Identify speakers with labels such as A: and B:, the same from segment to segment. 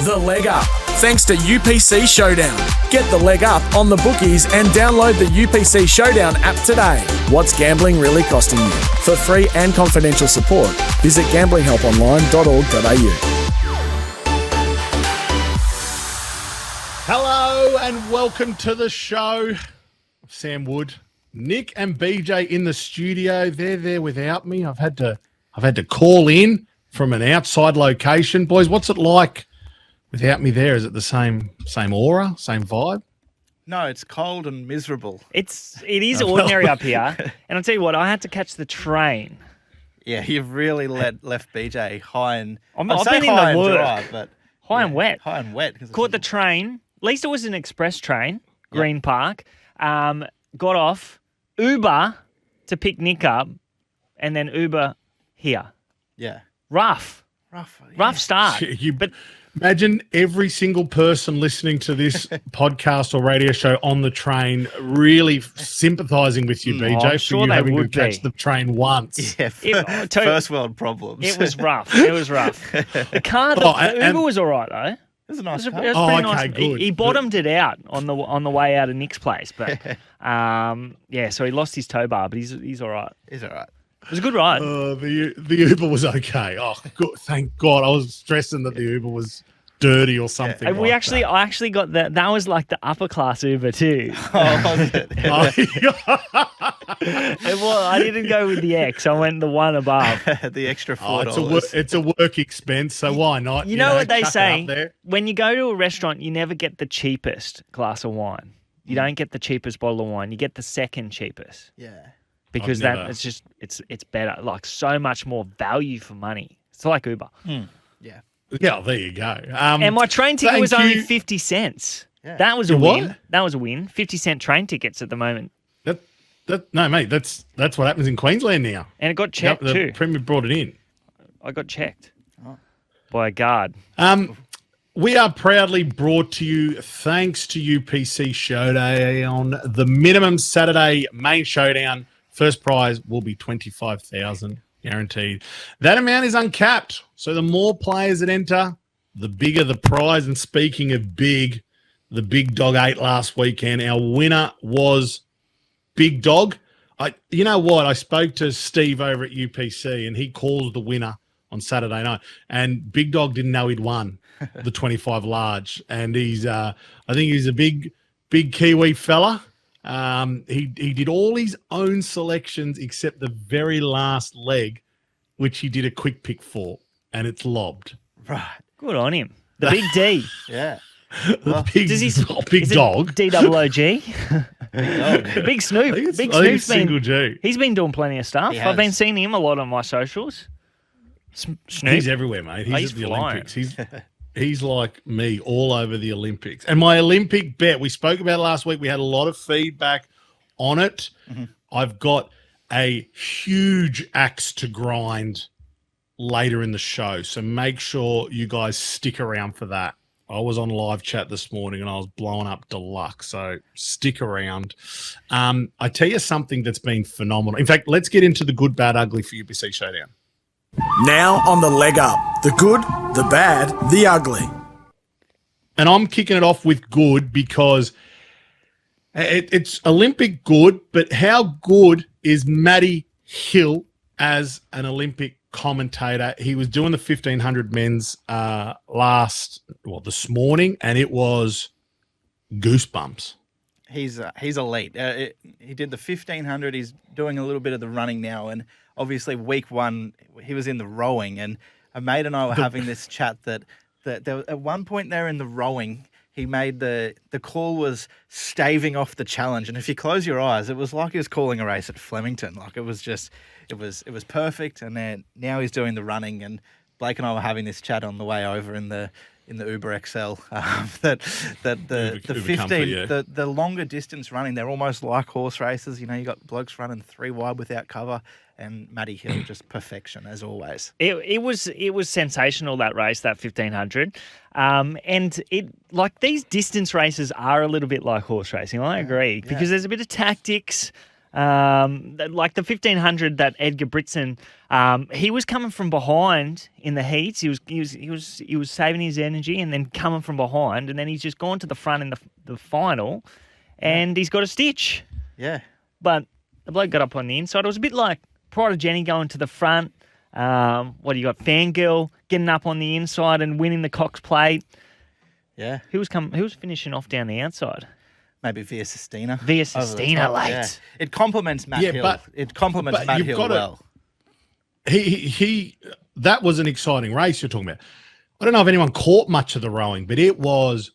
A: The Leg Up. Thanks to UPC Showdown. Get the leg up on the bookies and download the UPC Showdown app today. What's gambling really costing you? For free and confidential support, visit gamblinghelponline.org.au.
B: Hello and welcome to the show. Sam Wood, Nick and BJ in the studio. They're there without me. I've had to call in from an outside location. Boys, what's it like without me there? Is it the same aura, same vibe?
C: No, it's cold and miserable.
D: It is ordinary up here. And I'll tell you what, I had to catch the train.
C: Yeah, you've really left BJ high and
D: I've been in the work.
C: Dry, but
D: high and wet.
C: High and wet.
D: Caught the train. At least it was an express train, Green Park. Got off, Uber to pick Nick up, and then Uber here.
C: Yeah.
D: Rough start.
B: But imagine every single person listening to this podcast or radio show on the train really sympathising with you, BJ,
D: I'm
B: for
D: sure
B: you
D: they
B: having to
D: would
B: catch
D: be.
B: the train once.
C: Yeah, first world problems.
D: It was rough. The car, the Uber was all right, though.
C: It was a nice car.
D: It was pretty nice.
B: Okay, good.
D: He bottomed it out on the way out of Nick's place, but so he lost his tow bar, but he's all right.
C: He's all right.
D: It was a good ride.
B: The Uber was okay. Oh, good, thank God. I was stressing that the Uber was dirty or something.
D: And I actually got that was like the upper class Uber too.
C: Oh, was it?
D: Well, I didn't go with the X. I went the one above.
C: The extra $4.
B: It's a work expense, so why not?
D: You know what they
B: chuck it
D: say?
B: up there.
D: When you go to a restaurant, you never get the cheapest glass of wine. You don't get the cheapest bottle of wine. You get the second cheapest.
C: Yeah.
D: Because it's better. Like so much more value for money. It's like Uber.
C: Yeah.
B: Yeah, there you go.
D: And my train ticket was
B: thank
D: only
B: you.
D: 50 cents.
C: Yeah.
D: That was a
B: What?
D: win. That was a win. 50-cent train tickets at the moment.
B: No, mate, that's what happens in Queensland now.
D: And it got checked
B: the
D: too.
B: Premier brought it in.
D: I got checked by a guard.
B: We are proudly brought to you thanks to UPC Showdown, the minimum Saturday main showdown. First prize will be $25,000 guaranteed. That amount is uncapped. So the more players that enter, the bigger the prize. And speaking of big, the big dog ate last weekend. Our winner was Big Dog. You know what? I spoke to Steve over at UPC and he calls the winner on Saturday night. And Big Dog didn't know he'd won the 25 large. And he's, I think he's a big Kiwi fella. He did all his own selections except the very last leg, which he did a quick pick for, and it's lobbed.
C: Right.
D: Good on him. The big D.
C: Yeah.
B: The big
D: Is it
B: dog.
D: D-O-O-G? The big Snoop.
B: I think it's
D: Snoop's
B: single G.
D: He's been doing plenty of stuff.
C: He
D: I've been
C: has.
D: seeing him a lot on my socials. Snoop.
B: He's everywhere, mate. He's
D: He's
B: at the
D: flying.
B: Olympics. He's like me, all over the Olympics. And my Olympic bet, we spoke about it last week. We had a lot of feedback on it. Mm-hmm. I've got a huge axe to grind later in the show. So make sure you guys stick around for that. I was on live chat this morning and I was blowing up deluxe. So stick around. I tell you something that's been phenomenal. In fact, let's get into the good, bad, ugly for UPC Showdown.
A: Now on the Leg Up. The good, the bad, the ugly.
B: And I'm kicking it off with good because it's Olympic good, but how good is Matty Hill as an Olympic commentator? He was doing the 1500 men's this morning, and it was goosebumps.
C: He's elite. He did the 1500. He's doing a little bit of the running now, and obviously week one he was in the rowing. And a mate and I were having this chat that there, at one point there in the rowing, he made the call was staving off the challenge, and if you close your eyes, it was like he was calling a race at Flemington. Like it was perfect. And then now he's doing the running, and Blake and I were having this chat on the way over in the Uber XL that the
B: Uber
C: 15
B: comfort, yeah.
C: the longer distance running, they're almost like horse races. You know, you got blokes running 3 wide without cover, and Matty Hill just perfection as always.
D: It was sensational, that race, that 1500. And it, like, these distance races are a little bit like horse racing. I agree, because there's a bit of tactics. Like the 1500 that Edgar Britson, he was coming from behind in the heats. He was saving his energy and then coming from behind, and then he's just gone to the front in the final, and he's got a stitch.
C: Yeah.
D: But the bloke got up on the inside. It was a bit like Pride of Jenny going to the front. What do you got? Fangirl getting up on the inside and winning the Cox Plate.
C: Yeah.
D: Who was finishing off down the outside?
C: Maybe Via Sistina.
D: Via Sistina late.
C: Yeah. It complements Matt Hill. It complements Matt Hill well.
B: He that was an exciting race you're talking about. I don't know if anyone caught much of the rowing, but it was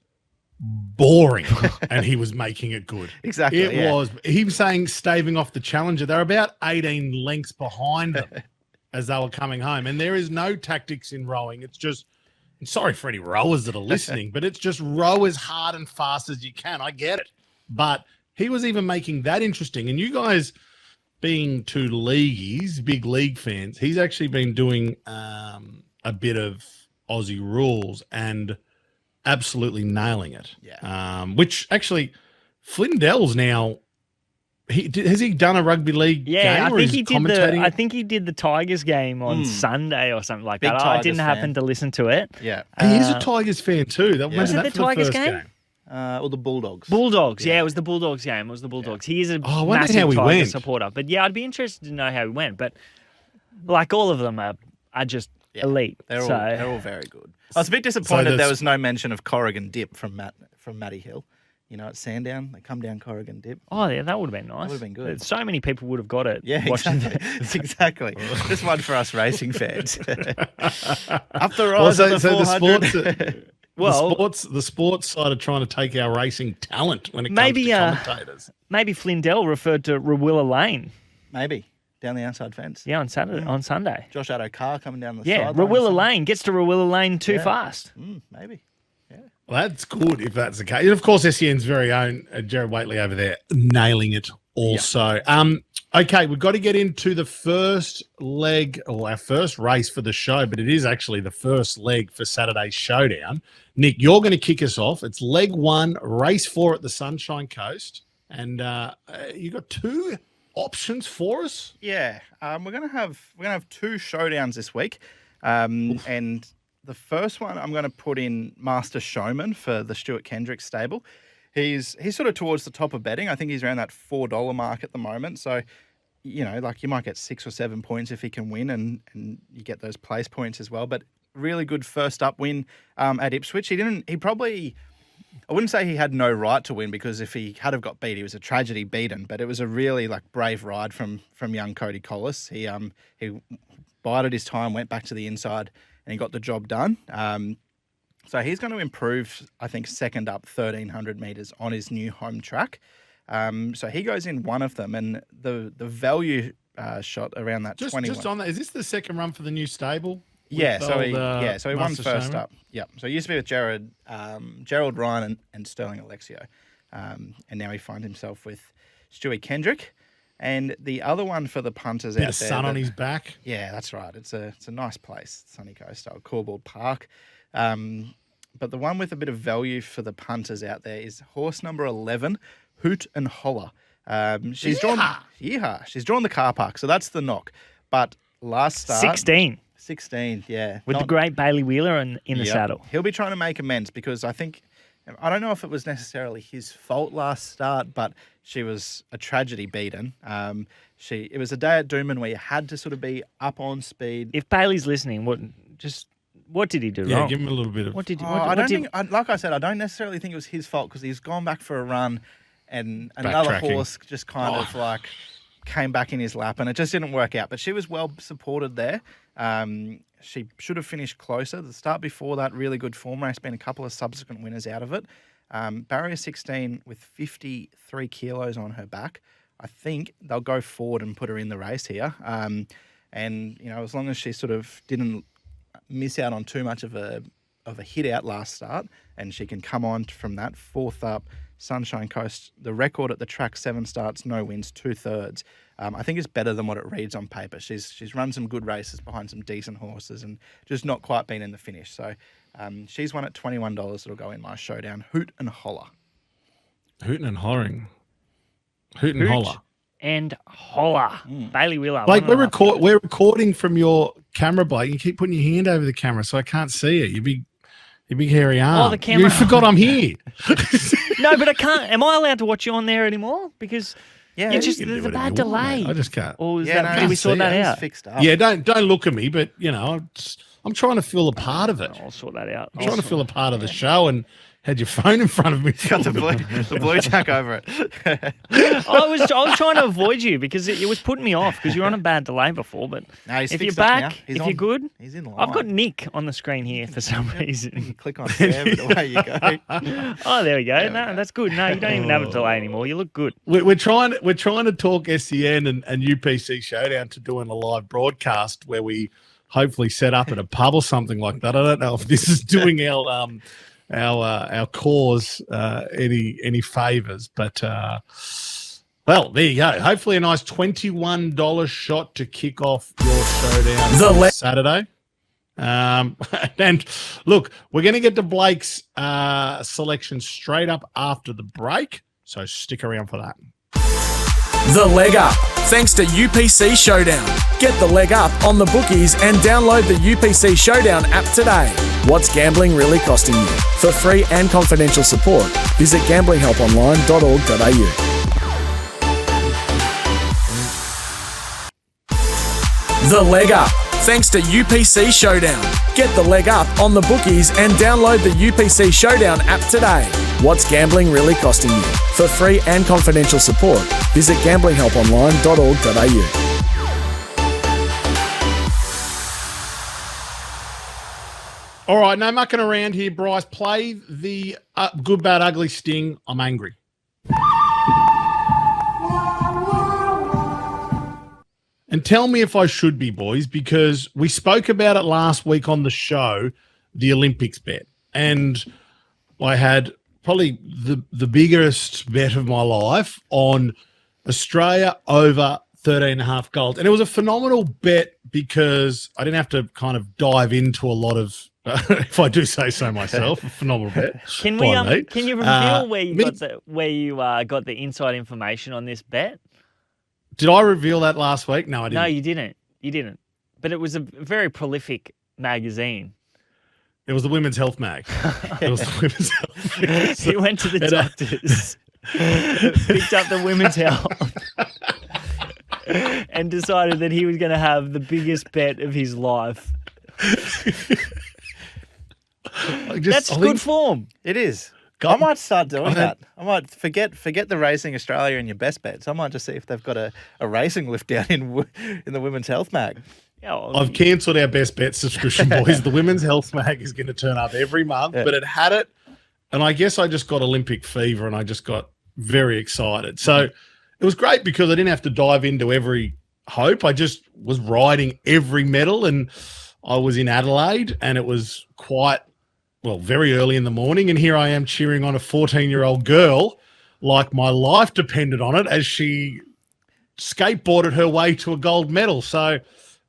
B: boring and he was making it good.
C: Exactly.
B: It was. He was saying staving off the Challenger. They're about 18 lengths behind them as they were coming home. And there is no tactics in rowing. It's just, sorry for any rowers that are listening, but it's just row as hard and fast as you can. I get it. But he was even making that interesting. And you guys being two leagueies, big league fans, he's actually been doing a bit of Aussie rules and absolutely nailing it.
C: Yeah.
B: Which actually, Flindell's now, has he done a rugby league game?
D: I think he did the Tigers game on Sunday or something like
C: Big
D: that. I
C: Tigers
D: didn't happen to listen to it.
C: Yeah.
B: He is a Tigers fan too.
D: Was it the Tigers game?
C: Or the Bulldogs.
D: Bulldogs, yeah, it was the Bulldogs game. It was the Bulldogs. He is a massive Tiger supporter. But yeah, I'd be interested to know how he went. But like all of them are just elite.
C: They're all very good. I was a bit disappointed there was no mention of Corrigan Dip from Matty Hill. You know, at Sandown, they come down Corrigan Dip.
D: Oh, yeah, that would have been nice.
C: That would have been good.
D: So many people would have got it.
C: Yeah, exactly. Just one for us racing fans. Up the rise of the 400.
B: The sports side are trying to take our racing talent when it comes to commentators.
D: Maybe Flindell referred to Rawilla Lane.
C: Maybe. Down the outside fence.
D: Yeah, on Sunday.
C: Josh Addo-Carr coming down the side.
D: Yeah, Rawilla Lane gets to Rawilla Lane too fast.
C: Maybe. Yeah.
B: Well, that's good if that's the case. And of course, SEN's very own Jared Waitley over there nailing it also. Yep. Okay, we've got to get into the first leg or our first race for the show, but it is actually the first leg for Saturday's Showdown. Nick, you're going to kick us off. It's leg 1, race 4 at the Sunshine Coast. And you got 2 options for us?
C: Yeah, we're gonna have 2 showdowns this week, and the first one I'm going to put in Master Showman for the Stuart Kendrick stable. He's sort of towards the top of betting. I think he's around that $4 mark at the moment. So, you know, like you might get 6 or 7 points if he can win, and you get those place points as well. But really good first up win at Ipswich. I wouldn't say he had no right to win, because if he had have got beat, he was a tragedy beaten. But it was a really brave ride from young Cody Collis. He bided his time, went back to the inside, and he got the job done. So he's going to improve, I think, second up 1,300 metres on his new home track. So he goes in one of them, and the value shot around that 21.
B: Just on that, is this the second run for the new stable?
C: Yeah, so he won first up. Yeah, so it used to be with Gerald Ryan and Sterling Alexio, and now he finds himself with Stewie Kendrick. And the other one for the punters out there,
B: sun on his back.
C: Yeah, that's right. It's a nice place, Sunny Coast, Corbould Park. But the one with a bit of value for the punters out there is horse number 11, Hoot and Holler. She's drawn the car park, so that's the knock. But last start 16, yeah.
D: With the great Bailey Wheeler in the saddle.
C: He'll be trying to make amends, because I don't know if it was necessarily his fault last start, but she was a tragedy beaten. It was a day at Doomben where you had to sort of be up on speed.
D: If Bailey's listening, what did he do wrong?
B: Yeah, give him a little bit of...
C: Like I said, I don't necessarily think it was his fault, because he's gone back for a run and another horse just kind of came back in his lap, and it just didn't work out. But she was well supported there. She should have finished closer. The start before that, really good form race, been a couple of subsequent winners out of it. Barrier 16 with 53 kilos on her back. I think they'll go forward and put her in the race here. And, you know, as long as she sort of didn't miss out on too much of a hit out last start, and she can come on from that 4th up, Sunshine Coast, the record at the track, 7 starts, no wins, 2/3. I think it's better than what it reads on paper. She's run some good races behind some decent horses and just not quite been in the finish. So she's won at $21. It'll go in my showdown. Hoot and Holler.
B: Hootin' and hollering. Hoot and holler.
D: and Holler. Bailey Wheeler.
B: Blake,
D: 1.5
B: we're recording from your camera, Blake. You keep putting your hand over the camera so I can't see it. You big hairy arm.
D: the camera.
B: You forgot I'm here.
D: No, but I can't. Am I allowed to watch you on there anymore? Because
C: Yeah,
D: it's just
B: You can
D: there's
B: do
D: a
B: whatever
D: bad
B: you want,
D: delay.
B: mate. I just can't.
D: Or is
C: Yeah,
D: that,
C: no,
D: did we
C: it's-
D: sort that
C: it's
D: out?
C: fixed up.
B: Yeah, don't look at me, but I'm trying to feel a part of it.
D: I'll sort that out.
B: I'm trying to feel a part of the show and had your phone in front of me.
C: Got the blue jack over it.
D: I was trying to avoid you because it was putting me off because you're on a bad delay before. But
C: No, he's
D: if you're
C: fixed up now.
D: back,
C: He's
D: if
C: on.
D: you're good,
C: He's in line.
D: I've got Nick on the screen here for some reason.
C: Click on Sam and away you go.
D: Oh, there we go. No, that's good. No, you don't even have a delay anymore. You look good.
B: We're trying to talk SEN and UPC Showdown to doing a live broadcast where we hopefully set up at a pub or something like that. I don't know if this is doing our cause any favors, but well, there you go. Hopefully a nice $21 shot to kick off your showdown on Saturday. And look, we're going to get to Blake's selection straight up after the break, so stick around for that.
A: The Leg Up, thanks to UPC Showdown. Get the leg up on the bookies and download the UPC Showdown app today. What's gambling really costing you? For free and confidential support, visit gamblinghelponline.org.au. The Leg Up, thanks to UPC Showdown. Get the leg up on the bookies and download the UPC Showdown app today. What's gambling really costing you? For free and confidential support, visit gamblinghelponline.org.au.
B: All right, no mucking around here, Bryce. Play the good, bad, ugly sting. I'm angry. And tell me if I should be, boys, because we spoke about it last week on the show, the Olympics bet. And I had probably the biggest bet of my life on Australia over 13.5 gold. And it was a phenomenal bet because I didn't have to kind of dive into a lot of, if I do say so myself, a phenomenal bet.
D: Can you reveal where you got the inside information on this bet?
B: Did I reveal that last week? No, I didn't.
D: No, you didn't. You didn't. But it was a very prolific magazine.
B: It was the Women's Health Mag. It was the Women's Health Mag.
D: He went to the doctors, picked up the Women's Health, and decided that he was going to have the biggest bet of his life. That's good form.
C: It is. I might start doing that. I might forget the Racing Australia and your best bets. I might just see if they've got a racing lift down in the Women's Health Mag.
D: Yeah,
B: I've cancelled our best bet subscription, boys. The Women's Health Mag is going to turn up every month, but it had it. And I guess I just got Olympic fever and I just got very excited. So it was great because I didn't have to dive into every hope. I just was riding every medal, and I was in Adelaide and it was very early in the morning, and here I am cheering on a 14-year-old girl like my life depended on it as she skateboarded her way to a gold medal. So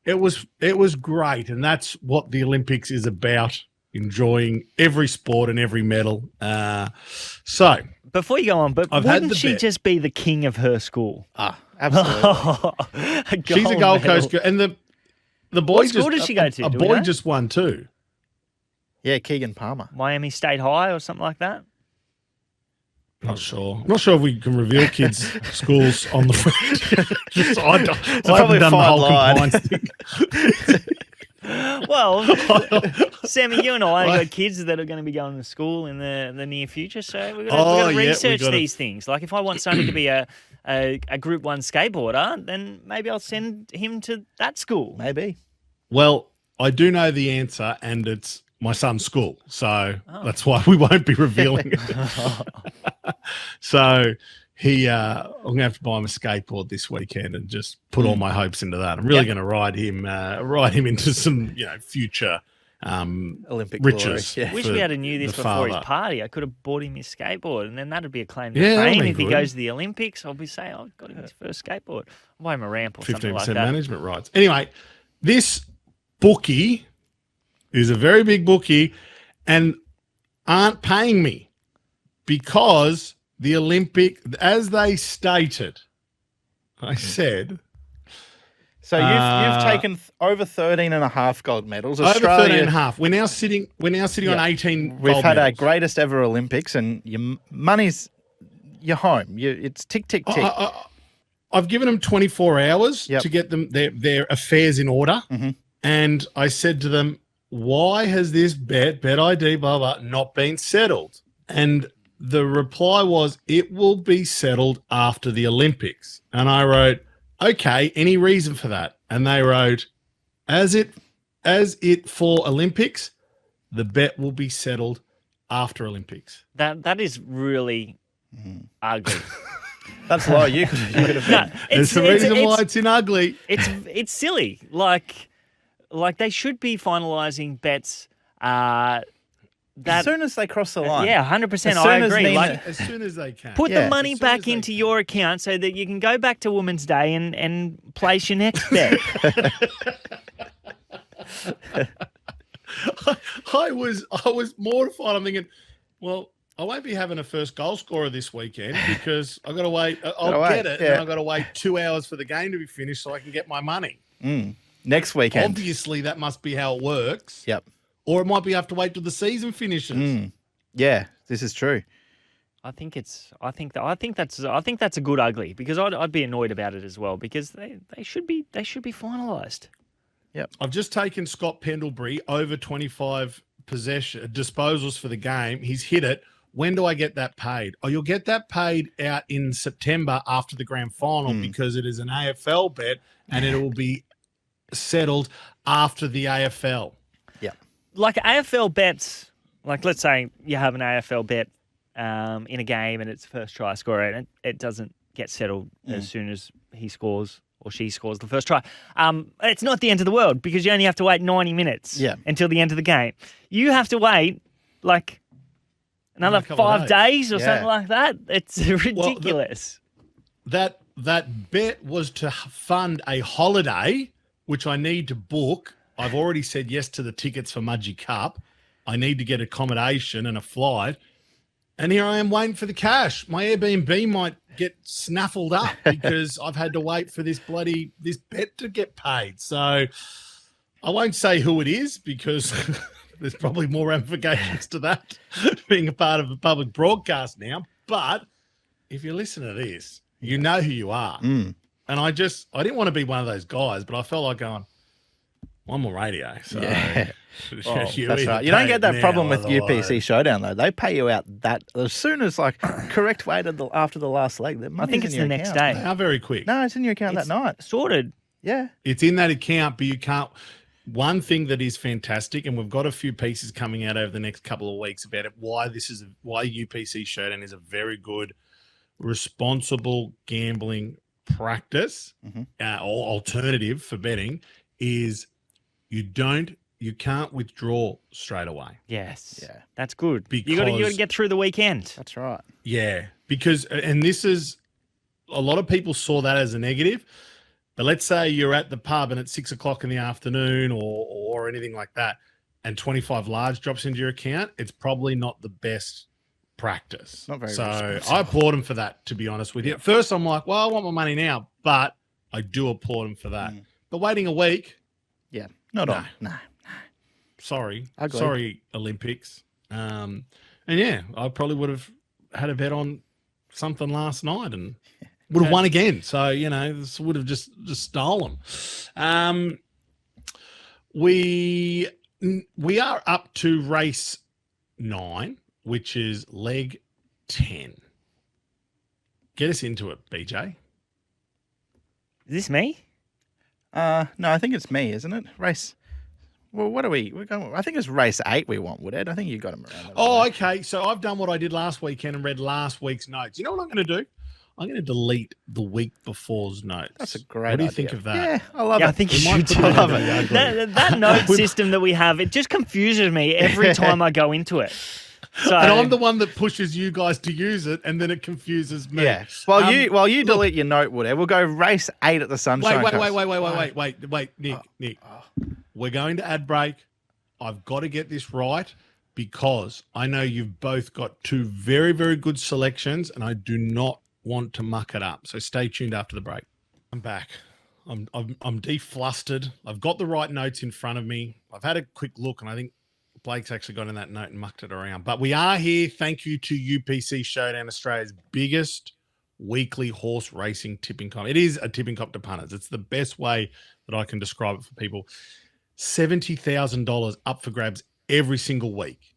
B: it was great, and that's what the Olympics is about, enjoying every sport and every medal. So
D: before you go on, but wouldn't she
B: bet.
D: just be the king of her school?
C: Absolutely.
B: She's a Gold Coast girl, and the boy
D: What school does she go to?
B: A
D: Do we
B: boy
D: know?
B: just won too.
C: Yeah, Keegan Palmer.
D: Miami State High or something like that?
B: Not sure. I'm not sure if we can reveal kids' schools on the. I haven't done the whole compliance thing.
D: Well, Sammy, you and I got kids that are going to be going to school in the near future, so we've got to research these things. Like if I want Sonny to be a Group 1 skateboarder, then maybe I'll send him to that school.
C: Maybe.
B: Well, I do know the answer, and it's my son's school. So that's why we won't be revealing it. So I'm going to have to buy him a skateboard this weekend and just put all my hopes into that. I'm really going to ride him into some, future
C: Olympic
B: riches.
C: glory. Yeah.
D: Wish we had knew this
B: the
D: before his
B: father.
D: party. I could have bought him his skateboard, and then that'd be a claim to
B: Yeah, that'd
D: fame.
B: be
D: If he
B: good.
D: goes to the Olympics, I'll be saying, I got him his first skateboard. I'll buy him a ramp or something
B: 15%
D: like that.
B: management rights. Anyway, this bookie is a very big bookie and aren't paying me because the Olympic, as they stated, I said
C: So you've taken over 13 and a half gold medals.
B: over
C: Australia,
B: 13 and a half. We're now sitting on 18
C: We've
B: gold
C: had our
B: medals.
C: greatest ever Olympics, and your money's you're home. It's tick tick tick.
B: I've given them 24 hours
C: Yep.
B: to get them their affairs in order.
C: Mhm.
B: And I said to them, why has this bet ID, blah, blah, not been settled? And the reply was, it will be settled after the Olympics. And I wrote, okay, any reason for that? And they wrote, as it for Olympics, the bet will be settled after Olympics.
D: That is really ugly.
C: That's low. You could have
D: No,
C: been.
B: There's a reason why it's in ugly.
D: It's silly. Like they should be finalising bets.
C: As soon as they cross the line.
D: Yeah, 100%.
C: As soon
D: I
C: as
D: agree.
C: Nina-
D: Like,
B: As soon as they can.
D: put
C: Yeah.
D: the money
B: As soon as
D: back
B: they
D: into
B: can.
D: your account so that you can go back to Women's Day and place your next bet.
B: I was mortified. I'm thinking, well, I won't be having a first goal scorer this weekend because I've got to wait. I'll
C: Gotta
B: get
C: wait,
B: it,
C: yeah.
B: and I've got to wait 2 hours for the game to be finished so I can get my money.
C: Next weekend.
B: Obviously, that must be how it works.
C: Yep.
B: Or it might be I have to wait till the season finishes.
C: Yeah, this is true.
D: I think that's a good ugly because I'd be annoyed about it as well because they should be finalised.
B: I've just taken Scott Pendlebury over 25 disposals for the game. He's hit it. When do I get that paid? Oh, you'll get that paid out in September after the grand final because it is an AFL bet and it will be settled after the AFL.
D: Like AFL bets, like let's say you have an AFL bet in a game and it's first try scorer and it doesn't get settled as soon as he scores or she scores the first try. It's not the end of the world because you only have to wait 90 minutes until the end of the game. You have to wait like another
B: couple of
D: 5 days or
C: Yeah.
D: something like that. It's ridiculous.
B: That bet was to fund a holiday, which I need to book. I've already said yes to the tickets for Mudgee Cup. I need to get accommodation and a flight. And here I am waiting for the cash. My Airbnb might get snaffled up because I've had to wait for this bet to get paid. So I won't say who it is because there's probably more ramifications to that being a part of a public broadcast now. But if you listen to this, you know who you are. And I didn't want to be one of those guys, but I felt like going, one more radio. So
C: That's right. You don't get that problem with UPC Showdown though. They pay you out that as soon as like correct weight after the last leg.
D: I think it's the next day.
B: They are very quick.
C: No, it's in your account that night.
D: Sorted.
C: Yeah.
B: It's in that account, but you can't. One thing that is fantastic, and we've got a few pieces coming out over the next couple of weeks about it, why UPC Showdown is a very good, responsible gambling practice or alternative for betting is you can't withdraw straight away.
D: Yes.
C: Yeah.
D: That's good. You got to get through the weekend.
C: That's right.
B: Yeah, because this is a lot of people saw that as a negative. But let's say you're at the pub and it's 6 o'clock in the afternoon or anything like that, and 25 large drops into your account. It's probably not the best practice.
C: Not very
B: so
C: responsible.
B: I applaud him for that, to be honest with you. At first, I'm like, well, I want my money now, but I do applaud him for that. But waiting a week,
C: Yeah. Not on. No.
B: sorry,
C: Ugly.
B: sorry, Olympics. And yeah, I probably would have had a bet on something last night and would have won again. So, this would have just stolen. We are up to race 9, which is leg 10. Get us into it, BJ.
D: Is this me?
C: No, I think it's me, isn't it? Race. Well, what are we? We're going. I think it's race 8 we want, Woodhead. I think you got him around.
B: Oh, okay. So I've done what I did last weekend and read last week's notes. You know what I'm going to do? I'm going to delete the week before's notes.
C: That's a great
B: What do you
C: idea.
B: think of that?
C: Yeah, I love it.
D: I think you
B: might
D: should.
B: put
C: I
B: it
C: love
B: in
C: it.
B: the ugly.
D: That note system that we have, it just confuses me every time I go into it. So
B: And I'm the one that pushes you guys to use it, and then it confuses me.
C: Yeah. While you delete your note, Woodhead, we'll go race 8 at the Sunshine Coast.
B: Wait, Nick. We're going to ad break. I've got to get this right because I know you've both got 2 very, very good selections, and I do not want to muck it up. So stay tuned after the break. I'm back. I'm deflustered. I've got the right notes in front of me. I've had a quick look, and I think Blake's actually got in that note and mucked it around. But we are here. Thank you to UPC Showdown, Australia's biggest weekly horse racing tipping comp. It is a tipping comp to punters. It's the best way that I can describe it for people. $70,000 up for grabs every single week.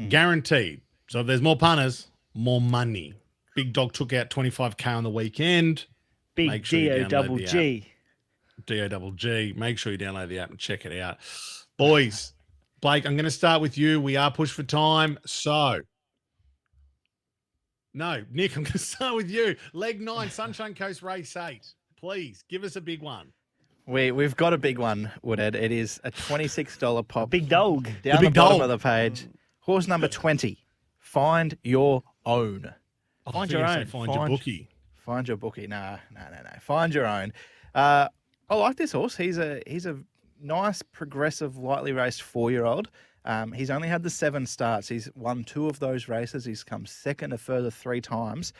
B: Guaranteed. So if there's more punters, more money. Big Dog took out 25K on the weekend.
D: Big D-O-double-G.
B: D-O-double-G. Make sure you download the app and check it out. Boys, Blake, I'm going to start with you. We are pushed for time. So, no, Nick, I'm going to start with you. Leg 9, Sunshine Coast Race 8. Please, give us a big one.
C: We've got a big one, Woodhead. It is a $26 pop.
D: Big dog.
C: Down the bottom of the page. Horse number 20. Find your own.
D: Find your own.
B: Find your bookie.
C: Find your bookie. No. Find your own. I like this horse. He's a nice, progressive, lightly raced 4-year-old. He's only had the 7 starts. He's won 2 of those races. He's come second a further 3 times.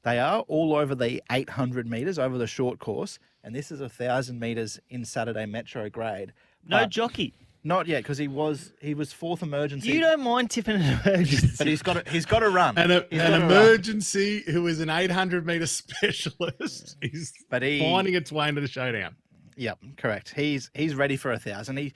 C: They are all over the 800 metres over the short course, and this is 1,000 metres in Saturday Metro grade.
D: No jockey.
C: Not yet, because he was 4th emergency.
D: You don't mind tipping an emergency.
C: But he's got to run.
B: An emergency who is an 800-metre specialist is finding its way into the showdown.
C: Yep, correct. He's ready for 1,000. He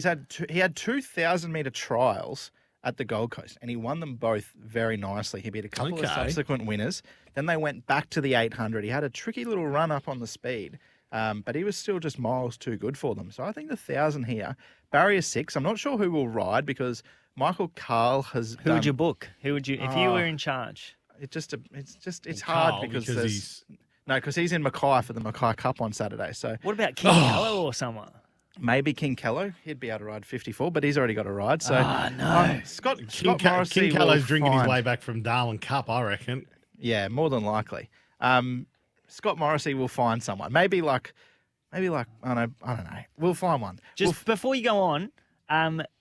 C: had 2 1,000-metre trials at the Gold Coast, and he won them both very nicely. He beat a couple of subsequent winners. Then they went back to the 800. He had a tricky little run up on the speed, but he was still just miles too good for them. So I think the 1,000 here, barrier 6. I'm not sure who will ride because Michael Carl has.
D: Who would you book? Who would you if you were in charge?
C: It's hard because he's in Mackay for the Mackay Cup on Saturday. So
D: what about King Callow or someone?
C: Maybe King Callow. He'd be able to ride 54, but he's already got a ride. So
D: no.
C: Scott Morrissey
B: King Callow's drinking his way back from Darwin Cup, I reckon.
C: Yeah, more than likely. Scott Morrissey will find someone. Maybe like I don't know. We'll find one.
D: Just before you go on,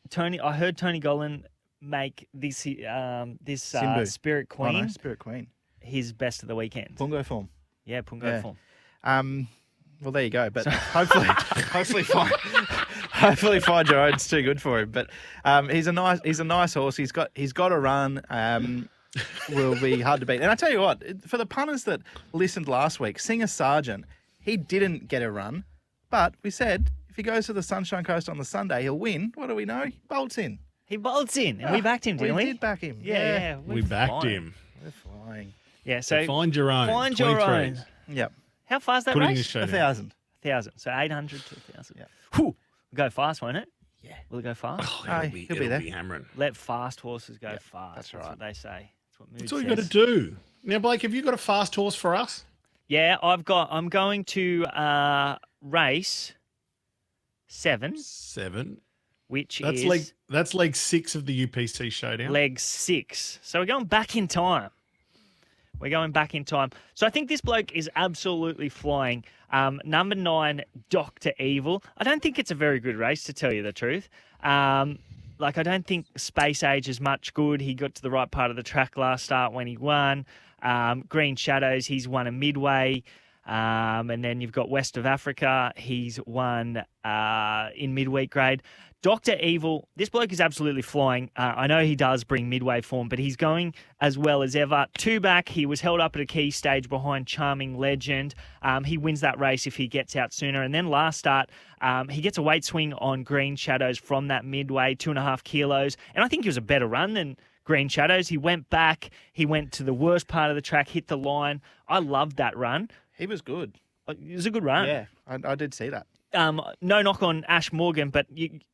D: Tony, I heard Tony Golan make this Spirit Queen.
C: Spirit Queen.
D: His best of the weekend.
C: Pungo form.
D: Yeah, Pungo form.
C: Well, there you go. But hopefully Find Your Own's too good for him. But he's a nice horse. He's got a run. Will be hard to beat. And I tell you what, for the punters that listened last week, Singer Sargent, he didn't get a run, but we said if he goes to the Sunshine Coast on the Sunday, he'll win. What do we know? He bolts in.
D: He bolts in, and we backed him, didn't we?
C: We did back him.
D: Yeah.
B: We backed him.
C: We're flying.
D: Yeah. So
B: find your own.
D: Find your own.
C: Yep.
D: How fast that
B: Put
D: race?
C: 1,000.
D: 1,000. So 800 to 1,000.
C: Yeah.
D: Whew. Go fast, won't it?
C: Yeah.
D: Will it go fast?
B: Oh,
C: he'll be there.
B: Be hammering.
D: Let fast horses go fast.
C: That's right.
D: What they say. That's what Mood
B: That's all
D: says.
B: you got to do. Now, Blake, have you got a fast horse for us?
D: Yeah, I'm going to race 7.
B: 7.
D: Which
B: that's leg 6 of the UPC Showdown.
D: Leg 6. So we're going back in time. So I think this bloke is absolutely flying. Number 9, Dr. Evil. I don't think it's a very good race, to tell you the truth. I don't think Space Age is much good. He got to the right part of the track last start when he won. Green Shadows, he's won a midway. And then you've got West of Africa. He's won in midweek grade. Dr. Evil, this bloke is absolutely flying. I know he does bring midway form, but he's going as well as ever. 2 back, he was held up at a key stage behind Charming Legend. He wins that race if he gets out sooner. And then last start, he gets a weight swing on Green Shadows from that midway, 2.5 kilos. And I think he was a better run than Green Shadows. He went back. He went to the worst part of the track, hit the line. I loved that run.
C: He was good.
D: It was a good run.
C: Yeah, I did see that.
D: No knock on Ash Morgan, but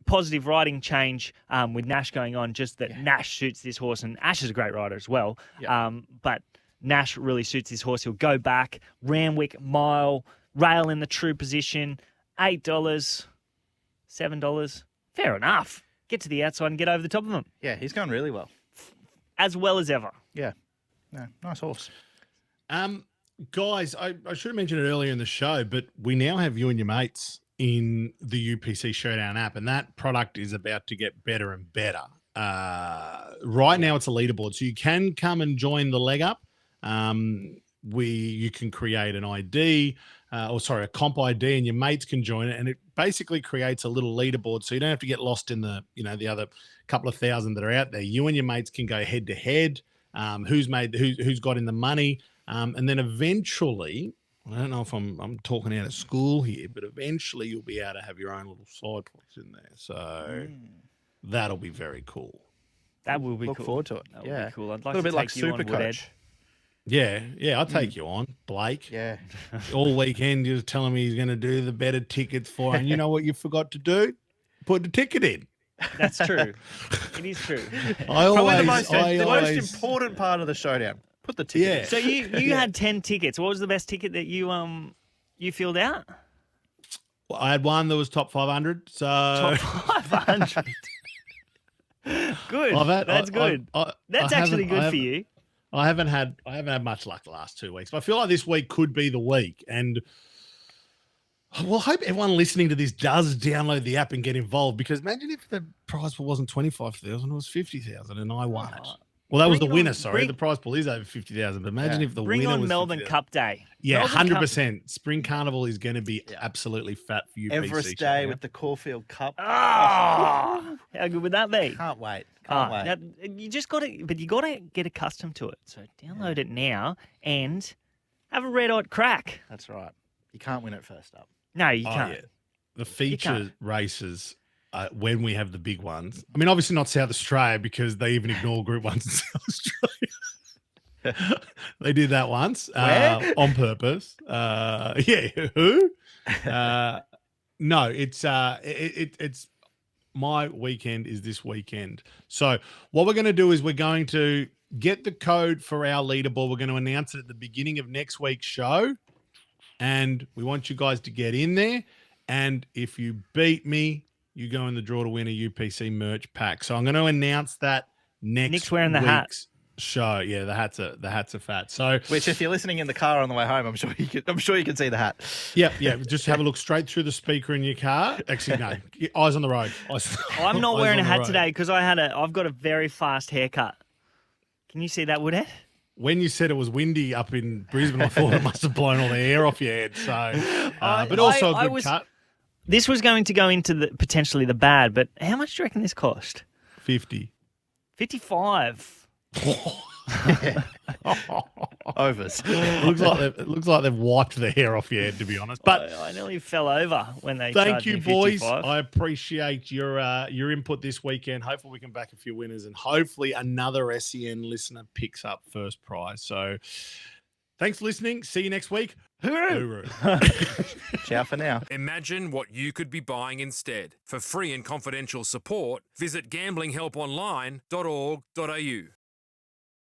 D: positive riding change with Nash going on, just that Nash suits this horse, and Ash is a great rider as well.
C: Yeah.
D: But Nash really suits this horse. He'll go back, Ramwick, mile, rail in the true position, $8, $7. Fair enough. Get to the outside and get over the top of him.
C: Yeah, he's going really well.
D: As well as ever.
C: Yeah. No, nice horse.
B: Guys, I should have mentioned it earlier in the show, but we now have you and your mates in the UPC Showdown app, and that product is about to get better and better. Right now it's a leaderboard, so you can come and join the leg up. You can create an ID. a comp ID, and your mates can join it, and it basically creates a little leaderboard, so you don't have to get lost in the the other couple of thousand that are out there. You and your mates can go head to head. Who's got in the money, and then eventually, I don't know if I'm talking out of school here, but eventually you'll be able to have your own little side points in there. So that'll be very cool.
D: That will be
C: Look
D: cool.
C: forward to it.
D: That will
C: Yeah.
D: be cool. I'd
C: A
D: like
C: little
D: to
C: bit like
D: take you on, Woodhead.
C: Supercoach.
B: Yeah, I'll take you on, Blake.
C: Yeah.
B: All weekend you're telling me he's going to do the better tickets for, and you know what you forgot to do? Put the ticket in.
D: That's true. It is true.
C: Probably the most important part of the showdown. Put the ticket in.
D: So you had 10 tickets. What was the best ticket that you filled out?
B: Well, I had one that was top 500. So
D: Top 500. Good. That's good. That's actually good for you.
B: I haven't had much luck the last 2 weeks, but I feel like this week could be the week. And well, I hope everyone listening to this does download the app and get involved, because imagine if the prize pool wasn't 25,000, it was 50,000, and I won it. Well, that was the winner. Sorry, the prize pool is over 50,000. But imagine if the winner was
D: Melbourne
B: 50,000.
D: Cup Day.
B: Yeah,
D: Melbourne
B: 100%. Spring Carnival is going to be absolutely fat for you.
C: Everest Day with the Caulfield Cup.
D: Oh, how good would that be?
C: Can't wait. Can't wait.
D: Now, you just got to, but you got to get accustomed to it. So download it now and have a red-hot crack.
C: That's right. You can't win it first up.
D: No, you can't.
B: Yeah. The feature races, when we have the big ones. I mean, obviously not South Australia, because they even ignore Group 1s in South Australia. They did that once on purpose. Who? No, it's my weekend is this weekend. So what we're going to do is we're going to get the code for our leaderboard. We're going to announce it at the beginning of next week's show. And we want you guys to get in there. And if you beat me, you go in the draw to win a UPC merch pack. So I'm going to announce that next
D: wearing the hat.
B: Show. Yeah, the hats are fat. So,
C: which, if you're listening in the car on the way home, I'm sure you can see the hat.
B: Yeah. Just have a look straight through the speaker in your car. Actually, no, eyes on the road.
D: I'm not wearing a hat today because I've got a very fast haircut. Can you see that, Woodhead?
B: When you said it was windy up in Brisbane, I thought it must have blown all the air off your head. So, but also a good cut.
D: This was going to go into potentially the bad, but how much do you reckon this cost?
B: 50.
D: 55.
C: Overs.
B: It looks like they've wiped the hair off your head, to be honest. But
D: I nearly fell over when they.
B: Thank you, boys.
D: 55.
B: I appreciate your input this weekend. Hopefully, we can back a few winners, and hopefully, another SEN listener picks up first prize. So, thanks for listening. See you next week. Hooroo.
C: Ciao for now.
E: Imagine what you could be buying instead. For free and confidential support, visit gamblinghelponline.org.au.